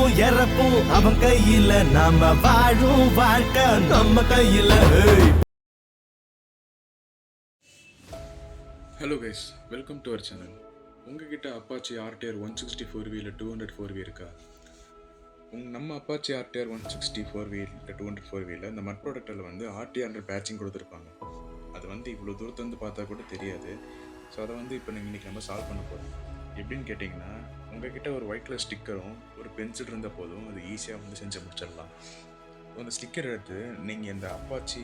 பிறப்பும் இறப்பும் அவன் கையில, நாம வாழும் வாழ்க்கை நம்ம கையில. Hello guys, welcome to our channel. உங்ககிட்ட அப்பாச்சி ஆர்டிஆர் 164V இல்லை 204V இருக்கா? நம்ம அப்பாச்சி ஆர்டிஆர் 164V இல்லை 204Vயில் இந்த மட் ப்ராடக்டில் வந்து ஆர்டிஆர் பேட்சிங் கொடுத்துருப்பாங்க. அது வந்து இவ்வளோ தூரத்தை வந்து பார்த்தா கூட தெரியாது. ஸோ அதை வந்து இப்போ நீங்கள் இன்றைக்கி நம்ம சால்வ் பண்ண போகிறோம். எப்படின்னு கேட்டிங்கன்னா, உங்ககிட்ட ஒரு ஒயிட் கலர் ஸ்டிக்கரும் ஒரு பென்சில் இருந்தால் போதும், அது ஈஸியாக வந்து செஞ்சு முடிச்சிடலாம். அந்த ஸ்டிக்கர் எடுத்து நீங்கள் இந்த அப்பாச்சி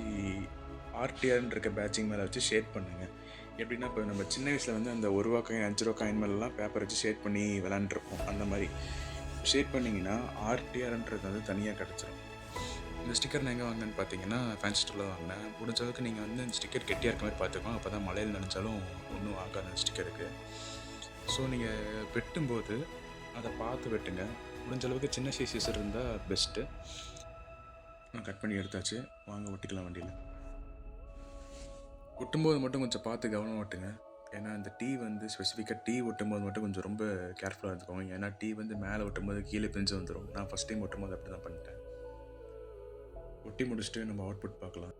ஆர்டிஆர்னு இருக்க பேட்சிங் மேலே வச்சு ஷேட் பண்ணுங்கள். எப்படின்னா, இப்போ நம்ம சின்ன வயசில் வந்து அந்த 1 ரூபா காயின் 5 ரூபா காயின் மேலெலாம் பேப்பர் வச்சு ஷேட் பண்ணி விளாண்டுருப்போம். அந்த மாதிரி ஷேட் பண்ணிங்கன்னா ஆர்டிஆர்ன்றது வந்து தனியாக கிடச்சிரும். இந்த ஸ்டிக்கர் நான் எங்கே வாங்கினேன்னு பார்த்தீங்கன்னா, ஃபேன்சி ஸ்டோரில் வாங்கினேன். முடிஞ்ச அளவுக்கு நீங்கள் வந்து இந்த ஸ்டிக்கர் கெட்டியாக இருக்க மாதிரி பார்த்துக்கோங்க. அப்போ தான் மழையில் நினச்சாலும் ஒன்றும் ஆகாது அந்த ஸ்டிக்கருக்கு. ஸோ நீங்கள் வெட்டும்போது அதை பார்த்து வெட்டுங்க. முடிஞ்ச அளவுக்கு சின்ன சைஸஸ் இருந்தால் பெஸ்ட்டு. நான் கட் பண்ணி எடுத்தாச்சு, வாங்க ஒட்டிக்கலாம் வண்டியில். ஒட்டும்போது மட்டும் கொஞ்சம் பார்த்து கவனமாக ஒட்டுங்க. ஏன்னா இந்த டீ வந்து ஸ்பெசிஃபிக்காக டீ ஒட்டும்போது மட்டும் கொஞ்சம் ரொம்ப கேர்ஃபுல்லாக இருந்துக்கோங்க. ஏன்னா டீ வந்து மேலே ஒட்டும்போது கீழே பிரிஞ்சு வந்துடும். நான் ஃபஸ்ட் டைம் ஒட்டும்போது அப்படி தான் பண்ணிட்டேன். ஒட்டி முடிச்சுட்டு நம்ம அவுட்புட் பார்க்கலாம்.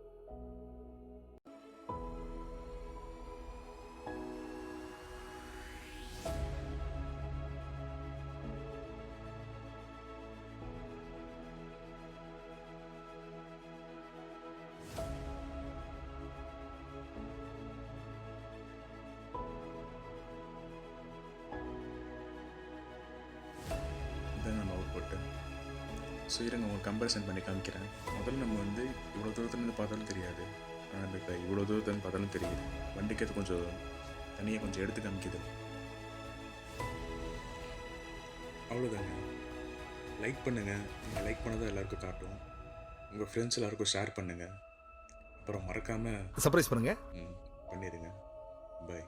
நம்ம அவுட்புட்டு ஸோ இருங்க, உங்களுக்கு கம்பேரிசன் பண்ணி காமிக்கிறேன். முதல்ல நம்ம வந்து இவ்வளோ தூரத்துலேருந்து பார்த்தாலும் தெரியாது, ஆனால் இப்போ இவ்வளோ தூரத்துலேருந்து பார்த்தாலும் தெரியுது. வண்டிக்கு அது கொஞ்சம் தனியாக கொஞ்சம் எடுத்து காமிக்குது. அவ்வளோதாங்க. லைக் பண்ணுங்கள். நீங்கள் லைக் பண்ணதான் எல்லாருக்கும் காட்டும். உங்கள் ஃப்ரெண்ட்ஸ் எல்லாருக்கும் ஷேர் பண்ணுங்கள். அப்புறம் மறக்காமல் சர்ப்ரைஸ் பண்ணுங்கள். பண்ணிடுங்க. பாய்.